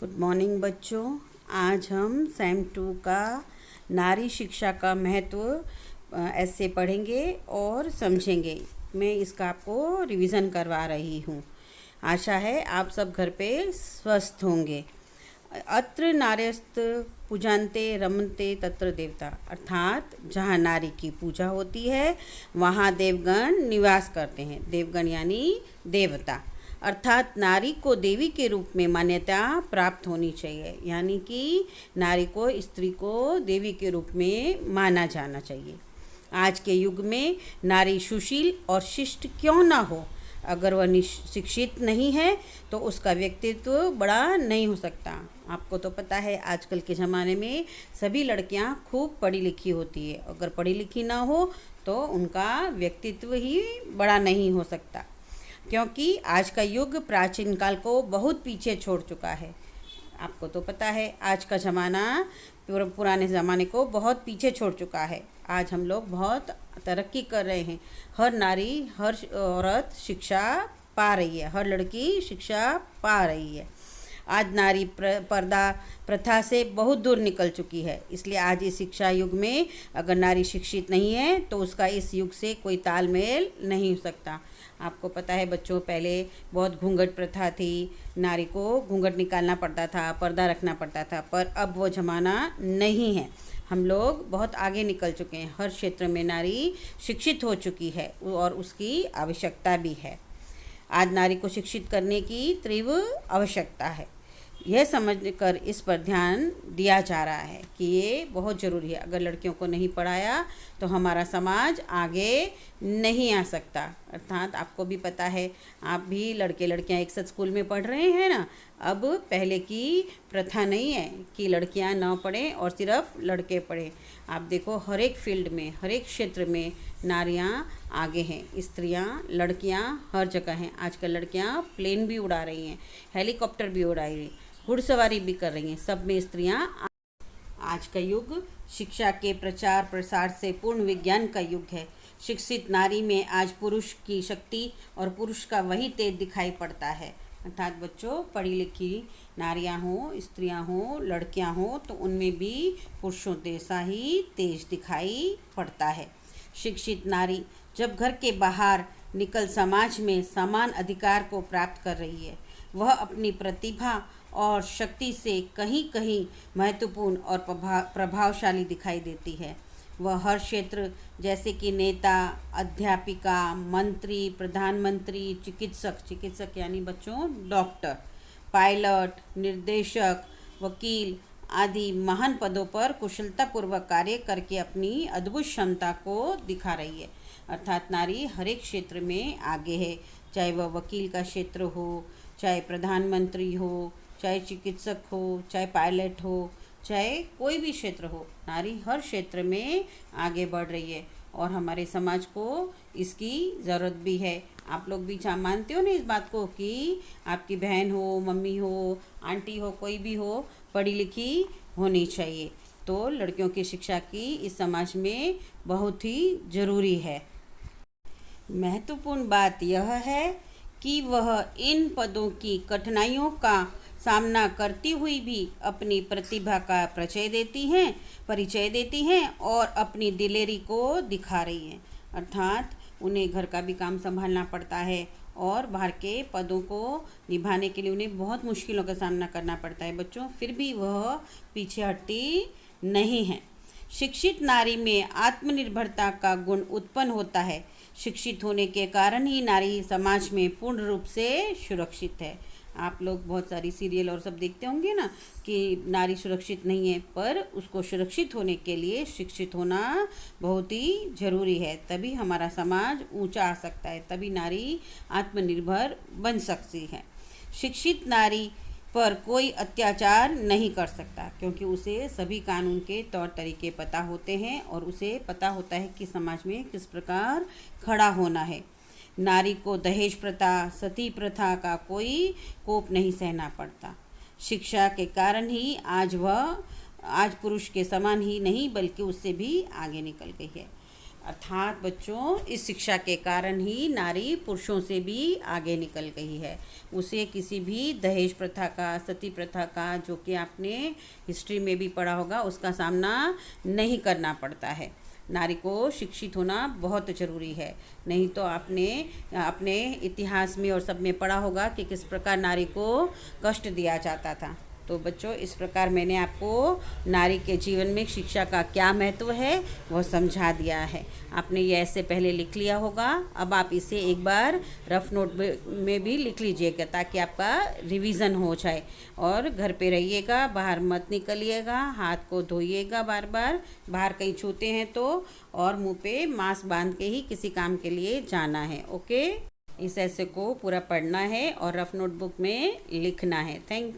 Good morning बच्चों। आज हम सेम 2 का नारी शिक्षा का महत्व ऐसे पढ़ेंगे और समझेंगे। मैं इसका आपको रिवीजन करवा रही हूँ। आशा है आप सब घर पे स्वस्थ होंगे। अत्र नार्यस्त पूजान्ते रमन्ते तत्र देवता, अर्थात जहाँ नारी की पूजा होती है वहाँ देवगण निवास करते हैं। देवगण यानी देवता, अर्थात नारी को देवी के रूप में मान्यता प्राप्त होनी चाहिए, यानी कि नारी को, स्त्री को देवी के रूप में माना जाना चाहिए। आज के युग में नारी सुशील और शिष्ट क्यों ना हो, अगर वह शिक्षित नहीं है तो उसका व्यक्तित्व बड़ा नहीं हो सकता। आपको तो पता है आजकल के ज़माने में सभी लड़कियां खूब पढ़ी लिखी होती है, अगर पढ़ी लिखी ना हो तो उनका व्यक्तित्व ही बड़ा नहीं हो सकता, क्योंकि आज का युग प्राचीन काल को बहुत पीछे छोड़ चुका है। आपको तो पता है आज का ज़माना पुराने ज़माने को बहुत पीछे छोड़ चुका है। आज हम लोग बहुत तरक्की कर रहे हैं। हर नारी, हर औरत शिक्षा पा रही है, हर लड़की शिक्षा पा रही है। आज नारी पर्दा प्रथा से बहुत दूर निकल चुकी है, इसलिए आज इस शिक्षा युग में अगर नारी शिक्षित नहीं है तो उसका इस युग से कोई तालमेल नहीं हो सकता। आपको पता है बच्चों, पहले बहुत घूंघट प्रथा थी, नारी को घूंघट निकालना पड़ता था, पर्दा रखना पड़ता था, पर अब वो ज़माना नहीं है। हम लोग बहुत आगे निकल चुके हैं, हर क्षेत्र में नारी शिक्षित हो चुकी है और उसकी आवश्यकता भी है। आज नारी को शिक्षित करने की तीव्र आवश्यकता है। यह समझकर इस पर ध्यान दिया जा रहा है कि ये बहुत ज़रूरी है। अगर लड़कियों को नहीं पढ़ाया तो हमारा समाज आगे नहीं आ सकता। अर्थात आपको भी पता है, आप भी लड़के लड़कियां एक साथ स्कूल में पढ़ रहे हैं ना। अब पहले की प्रथा नहीं है कि लड़कियां ना पढ़ें और सिर्फ लड़के पढ़ें। आप देखो हर एक फील्ड में, हर एक क्षेत्र में नारियां आगे हैं, स्त्रियां, लड़कियां हर जगह हैं। आजकल लड़कियां प्लेन भी उड़ा रही हैं, हेलीकॉप्टर भी उड़ा रही हैं, घुड़सवारी भी कर रही हैं, सब में स्त्रियां। आज का युग शिक्षा के प्रचार प्रसार से पूर्ण विज्ञान का युग है। शिक्षित नारी में आज पुरुष की शक्ति और पुरुष का वही तेज दिखाई पड़ता है। अर्थात बच्चों, पढ़ी लिखी नारियां हों, स्त्रियां हों, लड़कियां हों, तो उनमें भी पुरुषों जैसा ही तेज दिखाई पड़ता है। शिक्षित नारी जब घर के बाहर निकल समाज में समान अधिकार को प्राप्त कर रही है, वह अपनी प्रतिभा और शक्ति से कहीं कहीं महत्वपूर्ण और प्रभावशाली दिखाई देती है। वह हर क्षेत्र जैसे कि नेता, अध्यापिका, मंत्री, प्रधानमंत्री, चिकित्सक यानी बच्चों डॉक्टर, पायलट, निर्देशक, वकील आदि महान पदों पर कुशलतापूर्वक कार्य करके अपनी अद्भुत क्षमता को दिखा रही है। अर्थात नारी हर एक क्षेत्र में आगे है, चाहे वह वकील का क्षेत्र हो, चाहे प्रधानमंत्री हो, चाहे चिकित्सक हो, चाहे पायलट हो, चाहे कोई भी क्षेत्र हो, नारी हर क्षेत्र में आगे बढ़ रही है और हमारे समाज को इसकी ज़रूरत भी है। आप लोग भी मानते हो ना इस बात को कि आपकी बहन हो, मम्मी हो, आंटी हो, कोई भी हो, पढ़ी लिखी होनी चाहिए। तो लड़कियों की शिक्षा की इस समाज में बहुत ही ज़रूरी है। महत्वपूर्ण बात यह है कि वह इन पदों की कठिनाइयों का सामना करती हुई भी अपनी प्रतिभा का परिचय देती हैं और अपनी दिलेरी को दिखा रही हैं। अर्थात उन्हें घर का भी काम संभालना पड़ता है और बाहर के पदों को निभाने के लिए उन्हें बहुत मुश्किलों का सामना करना पड़ता है बच्चों, फिर भी वह पीछे हटती नहीं है। शिक्षित नारी में आत्मनिर्भरता का गुण उत्पन्न होता है। शिक्षित होने के कारण ही नारी समाज में पूर्ण रूप से सुरक्षित है। आप लोग बहुत सारी सीरियल और सब देखते होंगे ना कि नारी सुरक्षित नहीं है, पर उसको सुरक्षित होने के लिए शिक्षित होना बहुत ही ज़रूरी है। तभी हमारा समाज ऊंचा आ सकता है, तभी नारी आत्मनिर्भर बन सकती है। शिक्षित नारी पर कोई अत्याचार नहीं कर सकता, क्योंकि उसे सभी कानून के तौर तरीके पता होते हैं और उसे पता होता है कि समाज में किस प्रकार खड़ा होना है। नारी को दहेज प्रथा, सती प्रथा का कोई कोप नहीं सहना पड़ता। शिक्षा के कारण ही आज पुरुष के समान ही नहीं बल्कि उससे भी आगे निकल गई है। अर्थात बच्चों, इस शिक्षा के कारण ही नारी पुरुषों से भी आगे निकल गई है। उसे किसी भी दहेज प्रथा का, सती प्रथा का, जो कि आपने हिस्ट्री में भी पढ़ा होगा, उसका सामना नहीं करना पड़ता है। नारी को शिक्षित होना बहुत ज़रूरी है। नहीं तो आपने अपने इतिहास में और सब में पढ़ा होगा कि किस प्रकार नारी को कष्ट दिया जाता था। तो बच्चों, इस प्रकार मैंने आपको नारी के जीवन में शिक्षा का क्या महत्व है वह समझा दिया है। आपने ये ऐसे पहले लिख लिया होगा। अब आप इसे एक बार रफ नोट में भी लिख लीजिएगा ताकि आपका रिवीजन हो जाए। और घर पे रहिएगा, बाहर मत निकलिएगा, हाथ को धोइएगा बार बार, बाहर कहीं छूते हैं तो, और मुंह पे मास्क बांध के ही किसी काम के लिए जाना है। ओके, इस ऐसे को पूरा पढ़ना है और रफ नोटबुक में लिखना है। Thank you.